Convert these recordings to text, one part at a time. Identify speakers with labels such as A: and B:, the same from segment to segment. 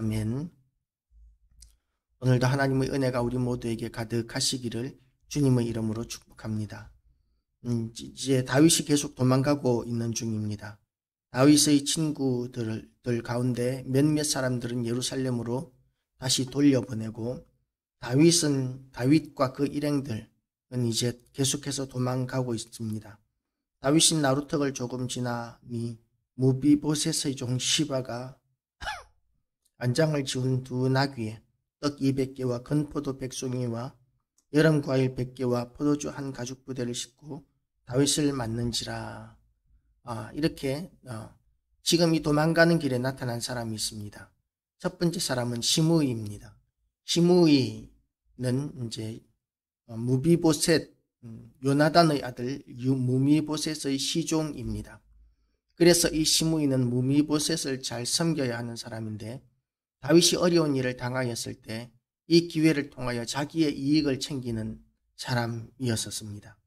A: 아멘. 오늘도 하나님의 은혜가 우리 모두에게 가득하시기를 주님의 이름으로 축복합니다. 이제 다윗이 계속 도망가고 있는 중입니다. 다윗의 친구들 가운데 몇몇 사람들은 예루살렘으로 다시 돌려보내고 다윗과 그 일행들은 이제 계속해서 도망가고 있습니다. 다윗이 나루턱을 조금 지나니 무비보셋의 종 시바가 안장을 지운 두 나귀에 떡 200개와 건포도 100송이와 여름 과일 100개와 포도주 한 가죽 부대를 싣고 다윗을 맞는지라. 이렇게 지금 이 도망가는 길에 나타난 사람이 있습니다. 첫 번째 사람은 시므이입니다. 시므이는 이제 무비보셋, 요나단의 아들 무미보셋의 시종입니다. 그래서 이 시므이는 무미보셋을 잘 섬겨야 하는 사람인데 다윗이 어려운 일을 당하였을 때 이 기회를 통하여 자기의 이익을 챙기는 사람이었습니다.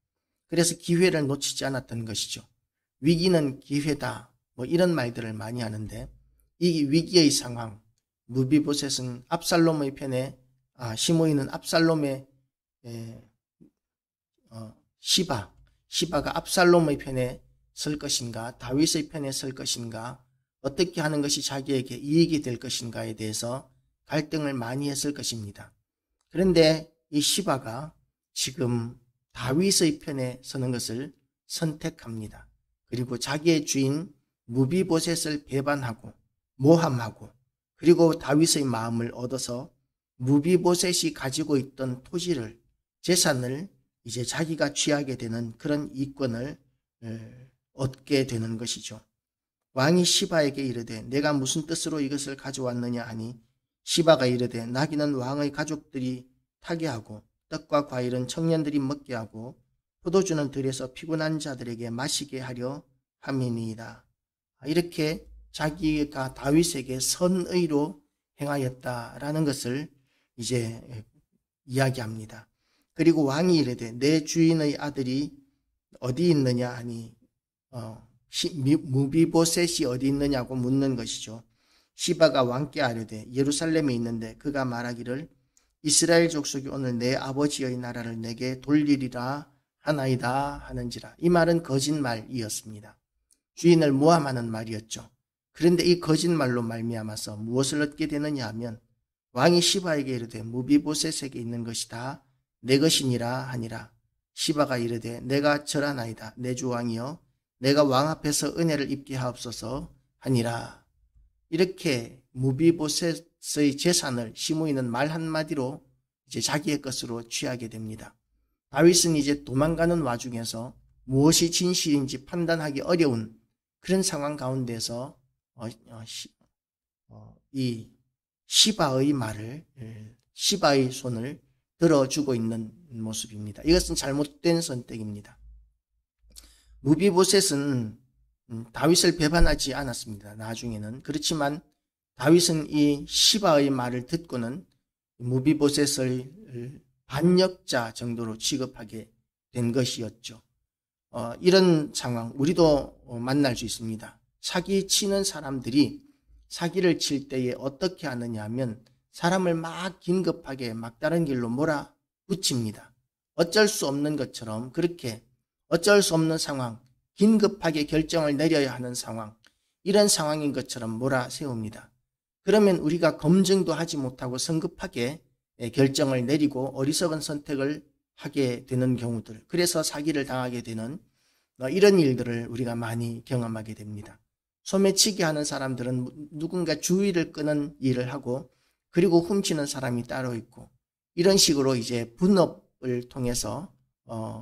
A: 그래서 기회를 놓치지 않았던 것이죠. 위기는 기회다, 이런 말들을 많이 하는데 이 위기의 상황, 무비보셋은 압살롬의 편에, 시므이는 압살롬의 시바가 압살롬의 편에 설 것인가, 다윗의 편에 설 것인가, 어떻게 하는 것이 자기에게 이익이 될 것인가에 대해서 갈등을 많이 했을 것입니다. 그런데 이 시바가 지금 다윗의 편에 서는 것을 선택합니다. 그리고 자기의 주인 무비보셋을 배반하고 모함하고 그리고 다윗의 마음을 얻어서 무비보셋이 가지고 있던 토지를, 재산을 이제 자기가 취하게 되는 그런 이권을 얻게 되는 것이죠. 왕이 시바에게 이르되 내가 무슨 뜻으로 이것을 가져왔느냐 하니 시바가 이르되 나귀는 왕의 가족들이 타게 하고 떡과 과일은 청년들이 먹게 하고 포도주는 들에서 피곤한 자들에게 마시게 하려 함이니이다. 이렇게 자기가 다윗에게 선의로 행하였다라는 것을 이제 이야기합니다. 그리고 왕이 이르되 내 주인의 아들이 어디 있느냐 하니 무비보셋이 어디 있느냐고 묻는 것이죠. 시바가 왕께 아뢰되 예루살렘에 있는데 그가 말하기를 이스라엘 족속이 오늘 내 아버지의 나라를 내게 돌리리라 하나이다 하는지라. 이 말은 거짓말이었습니다. 주인을 모함하는 말이었죠. 그런데 이 거짓말로 말미암아서 무엇을 얻게 되느냐 하면 왕이 시바에게 이르되 무비보셋에게 있는 것이 다 내 것이니라 하니라. 시바가 이르되 내가 절하나이다. 내 주 왕이여 내가 왕 앞에서 은혜를 입게 하옵소서 하니라. 이렇게 무비보셋의 재산을 시므이는 말 한마디로 이제 자기의 것으로 취하게 됩니다. 다윗은 이제 도망가는 와중에서 무엇이 진실인지 판단하기 어려운 그런 상황 가운데서 이 시바의 말을, 시바의 손을 들어주고 있는 모습입니다. 이것은 잘못된 선택입니다. 무비보셋은 다윗을 배반하지 않았습니다. 나중에는. 그렇지만 다윗은 이 시바의 말을 듣고는 무비보셋을 반역자 정도로 취급하게 된 것이었죠. 이런 상황 우리도 만날 수 있습니다. 사기치는 사람들이 사기를 칠 때에 어떻게 하느냐 하면 사람을 막 긴급하게 막다른 길로 몰아붙입니다. 어쩔 수 없는 것처럼 그렇게 어쩔 수 없는 상황, 긴급하게 결정을 내려야 하는 상황, 이런 상황인 것처럼 몰아세웁니다. 그러면 우리가 검증도 하지 못하고 성급하게 결정을 내리고 어리석은 선택을 하게 되는 경우들, 그래서 사기를 당하게 되는 이런 일들을 우리가 많이 경험하게 됩니다. 소매치기 하는 사람들은 누군가 주의를 끄는 일을 하고 그리고 훔치는 사람이 따로 있고 이런 식으로 이제 분업을 통해서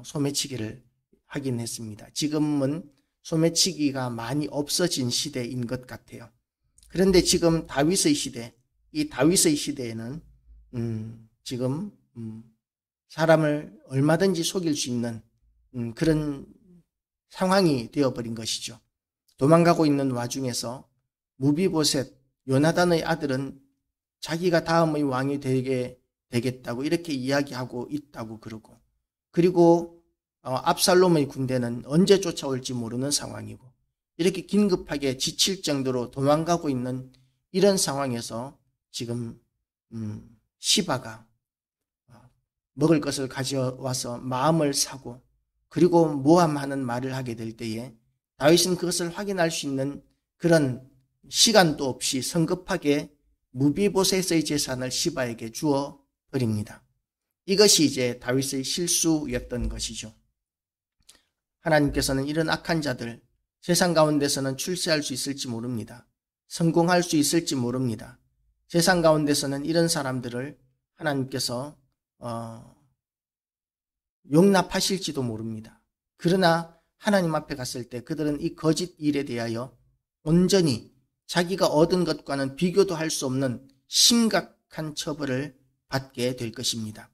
A: 소매치기를 하긴 했습니다. 지금은 소매치기가 많이 없어진 시대인 것 같아요. 그런데 지금 다윗의 시대, 이 다윗의 시대에는 지금 사람을 얼마든지 속일 수 있는 그런 상황이 되어버린 것이죠. 도망가고 있는 와중에서 무비보셋, 요나단의 아들은 자기가 다음의 왕이 되겠다고 이렇게 이야기하고 있다고 그러고, 그리고 압살롬의 군대는 언제 쫓아올지 모르는 상황이고, 이렇게 긴급하게 지칠 정도로 도망가고 있는 이런 상황에서 지금 시바가 먹을 것을 가져와서 마음을 사고 그리고 모함하는 말을 하게 될 때에 다윗은 그것을 확인할 수 있는 그런 시간도 없이 성급하게 무비보셋의 재산을 시바에게 주어 버립니다. 이것이 이제 다윗의 실수였던 것이죠. 하나님께서는 이런 악한 자들, 세상 가운데서는 출세할 수 있을지 모릅니다. 성공할 수 있을지 모릅니다. 세상 가운데서는 이런 사람들을 하나님께서 용납하실지도 모릅니다. 그러나 하나님 앞에 갔을 때 그들은 이 거짓 일에 대하여 온전히 자기가 얻은 것과는 비교도 할 수 없는 심각한 처벌을 받게 될 것입니다.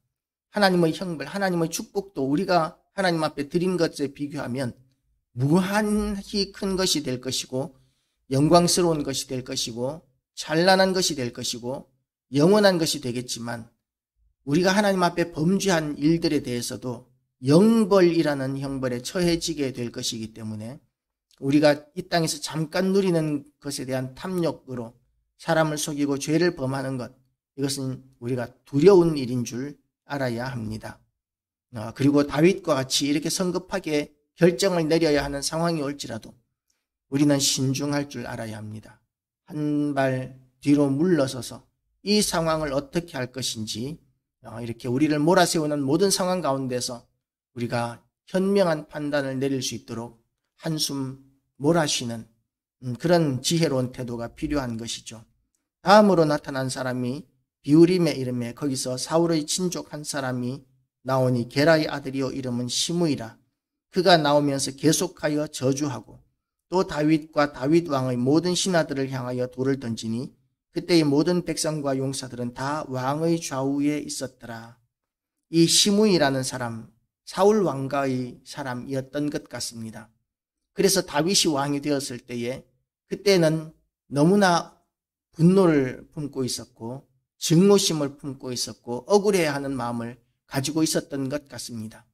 A: 하나님의 형벌, 하나님의 축복도 우리가 하나님 앞에 드린 것에 비교하면 무한히 큰 것이 될 것이고 영광스러운 것이 될 것이고 찬란한 것이 될 것이고 영원한 것이 되겠지만 우리가 하나님 앞에 범죄한 일들에 대해서도 영벌이라는 형벌에 처해지게 될 것이기 때문에 우리가 이 땅에서 잠깐 누리는 것에 대한 탐욕으로 사람을 속이고 죄를 범하는 것, 이것은 우리가 두려운 일인 줄 알아야 합니다. 그리고 다윗과 같이 이렇게 성급하게 결정을 내려야 하는 상황이 올지라도 우리는 신중할 줄 알아야 합니다. 한 발 뒤로 물러서서 이 상황을 어떻게 할 것인지 이렇게 우리를 몰아세우는 모든 상황 가운데서 우리가 현명한 판단을 내릴 수 있도록 한숨 몰아쉬는 그런 지혜로운 태도가 필요한 것이죠. 다음으로 나타난 사람이 비우림의 이름에 거기서 사울의 친족 한 사람이 나오니 게라의 아들이요 이름은 시므이라. 그가 나오면서 계속하여 저주하고 또 다윗과 다윗 왕의 모든 신하들을 향하여 돌을 던지니 그때의 모든 백성과 용사들은 다 왕의 좌우에 있었더라. 이 시므이라는 사람, 사울 왕가의 사람이었던 것 같습니다. 그래서 다윗이 왕이 되었을 때에 그때는 너무나 분노를 품고 있었고 증오심을 품고 있었고 억울해하는 마음을 가지고 있었던 것 같습니다.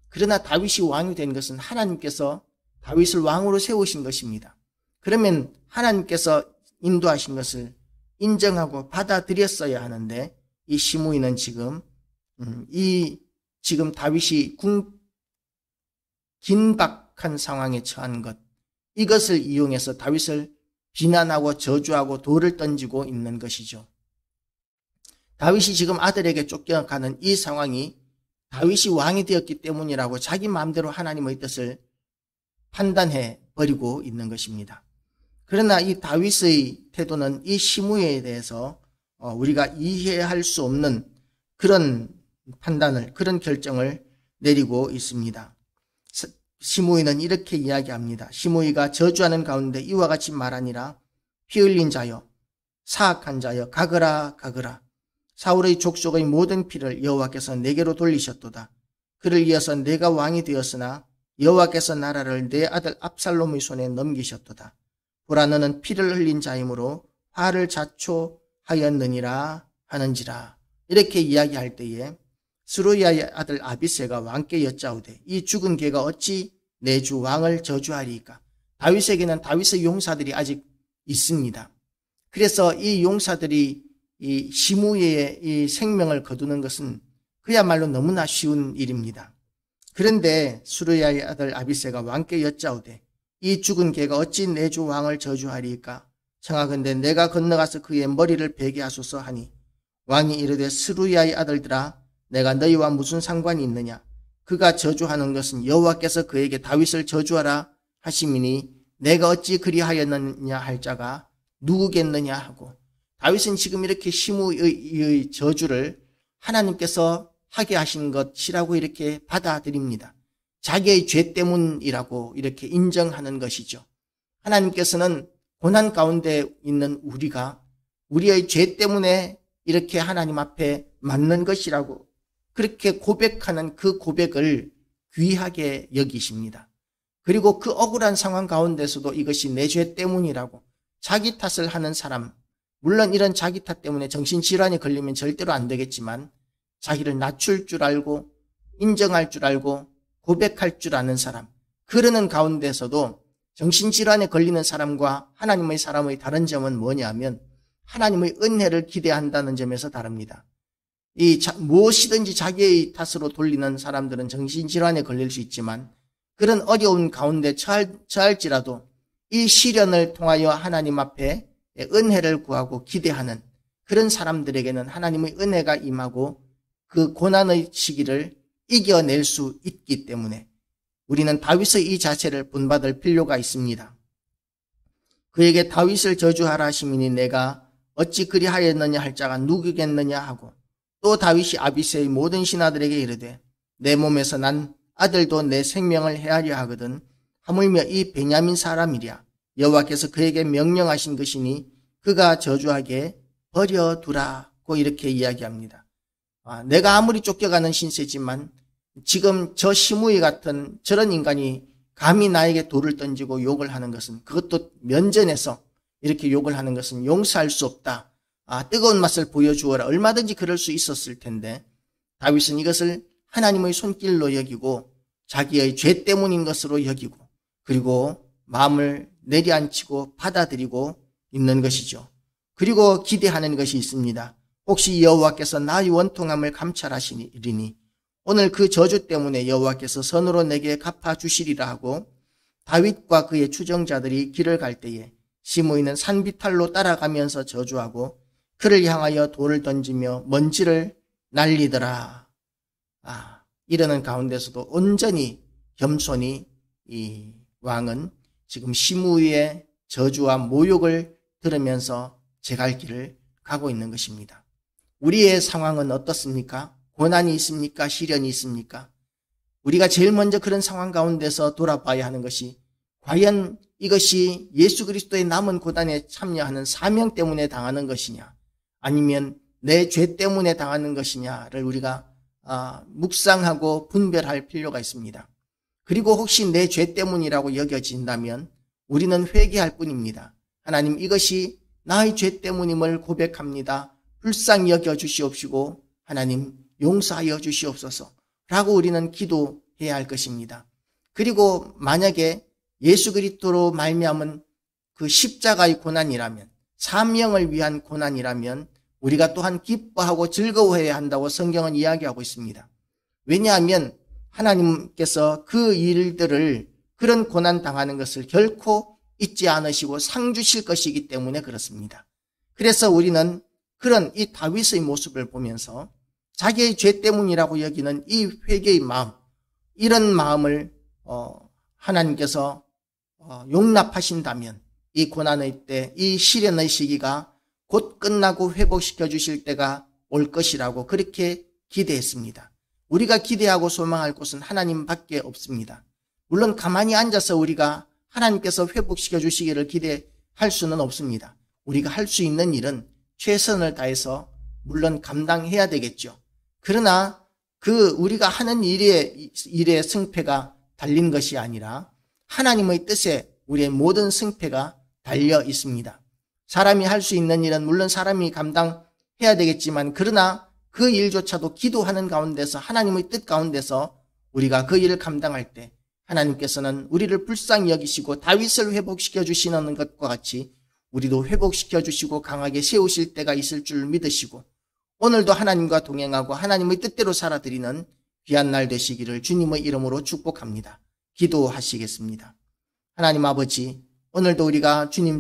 A: 그러나 다윗이 왕이 된 것은 하나님께서 다윗을 왕으로 세우신 것입니다. 그러면 하나님께서 인도하신 것을 인정하고 받아들였어야 하는데 이 시므이는 지금 다윗이 긴박한 상황에 처한 것, 이것을 이용해서 다윗을 비난하고 저주하고 돌을 던지고 있는 것이죠. 다윗이 지금 아들에게 쫓겨가는 이 상황이 다윗이 왕이 되었기 때문이라고 자기 마음대로 하나님의 뜻을 판단해 버리고 있는 것입니다. 그러나 이 다윗의 태도는 이 시므이에 대해서 우리가 이해할 수 없는 그런 판단을, 그런 결정을 내리고 있습니다. 시므이는 이렇게 이야기합니다. 시므이가 저주하는 가운데 이와 같이 말하니라. 피 흘린 자여, 사악한 자여, 가거라 가거라. 사울의 족속의 모든 피를 여호와께서 내게로 돌리셨도다. 그를 이어서 내가 왕이 되었으나 여호와께서 나라를 내 아들 압살롬의 손에 넘기셨도다. 보라, 너는 피를 흘린 자이므로 화를 자초하였느니라 하는지라. 이렇게 이야기할 때에 스루야의 아들 아비새가 왕께 여짜오되 이 죽은 개가 어찌 내 주 왕을 저주하리이까. 다윗에게는 다윗의 용사들이 아직 있습니다. 그래서 이 용사들이 이 시므이의 이 생명을 거두는 것은 그야말로 너무나 쉬운 일입니다. 그런데 스루야의 아들 아비새가 왕께 여짜오되 이 죽은 개가 어찌 내 주 왕을 저주하리이까. 청하건대 내가 건너가서 그의 머리를 베게 하소서 하니 왕이 이르되 스루야의 아들들아, 내가 너희와 무슨 상관이 있느냐. 그가 저주하는 것은 여호와께서 그에게 다윗을 저주하라 하심이니 내가 어찌 그리하였느냐 할 자가 누구겠느냐 하고, 다윗은 지금 이렇게 시므이의 저주를 하나님께서 하게 하신 것이라고 이렇게 받아들입니다. 자기의 죄 때문이라고 이렇게 인정하는 것이죠. 하나님께서는 고난 가운데 있는 우리가 우리의 죄 때문에 이렇게 하나님 앞에 맞는 것이라고 그렇게 고백하는 그 고백을 귀하게 여기십니다. 그리고 그 억울한 상황 가운데서도 이것이 내 죄 때문이라고 자기 탓을 하는 사람, 물론 이런 자기 탓 때문에 정신질환에 걸리면 절대로 안 되겠지만 자기를 낮출 줄 알고 인정할 줄 알고 고백할 줄 아는 사람, 그러는 가운데서도 정신질환에 걸리는 사람과 하나님의 사람의 다른 점은 뭐냐면 하나님의 은혜를 기대한다는 점에서 다릅니다. 무엇이든지 자기의 탓으로 돌리는 사람들은 정신질환에 걸릴 수 있지만 그런 어려운 가운데 처할지라도 이 시련을 통하여 하나님 앞에 은혜를 구하고 기대하는 그런 사람들에게는 하나님의 은혜가 임하고 그 고난의 시기를 이겨낼 수 있기 때문에 우리는 다윗의 이 자세를 본받을 필요가 있습니다. 그에게 다윗을 저주하라 하시미니 내가 어찌 그리하였느냐 할 자가 누구겠느냐 하고 또 다윗이 아비새의 모든 신하들에게 이르되 내 몸에서 난 아들도 내 생명을 해하려 하거든 하물며 이 베냐민 사람이랴 여호와께서 그에게 명령하신 것이니 그가 저주하게 버려두라고 이렇게 이야기합니다. 내가 아무리 쫓겨가는 신세지만 지금 저 시므이 같은 저런 인간이 감히 나에게 돌을 던지고 욕을 하는 것은 그것도 면전에서 이렇게 욕을 하는 것은 용서할 수 없다. 뜨거운 맛을 보여주어라. 얼마든지 그럴 수 있었을 텐데 다윗은 이것을 하나님의 손길로 여기고 자기의 죄 때문인 것으로 여기고 그리고 마음을 내려앉히고 받아들이고 있는 것이죠. 그리고 기대하는 것이 있습니다. 혹시 여호와께서 나의 원통함을 감찰하시리니 오늘 그 저주 때문에 여호와께서 선으로 내게 갚아주시리라 하고 다윗과 그의 추정자들이 길을 갈 때에 시므이는 산비탈로 따라가면서 저주하고 그를 향하여 돌을 던지며 먼지를 날리더라. 이러는 가운데서도 온전히 겸손히 이 왕은 지금 시므이의 저주와 모욕을 들으면서 제 갈 길을 가고 있는 것입니다. 우리의 상황은 어떻습니까? 고난이 있습니까? 시련이 있습니까? 우리가 제일 먼저 그런 상황 가운데서 돌아봐야 하는 것이 과연 이것이 예수 그리스도의 남은 고난에 참여하는 사명 때문에 당하는 것이냐 아니면 내 죄 때문에 당하는 것이냐를 우리가 묵상하고 분별할 필요가 있습니다. 그리고 혹시 내 죄 때문이라고 여겨진다면 우리는 회개할 뿐입니다. 하나님 이것이 나의 죄 때문임을 고백합니다. 불쌍히 여겨주시옵시고 하나님 용서하여 주시옵소서 라고 우리는 기도해야 할 것입니다. 그리고 만약에 예수 그리스도로 말미암은 그 십자가의 고난이라면 사명을 위한 고난이라면 우리가 또한 기뻐하고 즐거워해야 한다고 성경은 이야기하고 있습니다. 왜냐하면 하나님께서 그 일들을 그런 고난 당하는 것을 결코 잊지 않으시고 상 주실 것이기 때문에 그렇습니다. 그래서 우리는 그런 이 다윗의 모습을 보면서 자기의 죄 때문이라고 여기는 이 회개의 마음, 이런 마음을 하나님께서 용납하신다면 이 고난의 때, 이 시련의 시기가 곧 끝나고 회복시켜 주실 때가 올 것이라고 그렇게 기대했습니다. 우리가 기대하고 소망할 곳은 하나님밖에 없습니다. 물론 가만히 앉아서 우리가 하나님께서 회복시켜 주시기를 기대할 수는 없습니다. 우리가 할 수 있는 일은 최선을 다해서 물론 감당해야 되겠죠. 그러나 우리가 하는 일의 승패가 달린 것이 아니라 하나님의 뜻에 우리의 모든 승패가 달려 있습니다. 사람이 할 수 있는 일은 물론 사람이 감당해야 되겠지만 그러나 그 일조차도 기도하는 가운데서 하나님의 뜻 가운데서 우리가 그 일을 감당할 때 하나님께서는 우리를 불쌍히 여기시고 다윗을 회복시켜 주시는 것과 같이 우리도 회복시켜 주시고 강하게 세우실 때가 있을 줄 믿으시고 오늘도 하나님과 동행하고 하나님의 뜻대로 살아드리는 귀한 날 되시기를 주님의 이름으로 축복합니다. 기도하시겠습니다. 하나님 아버지, 오늘도 우리가 주님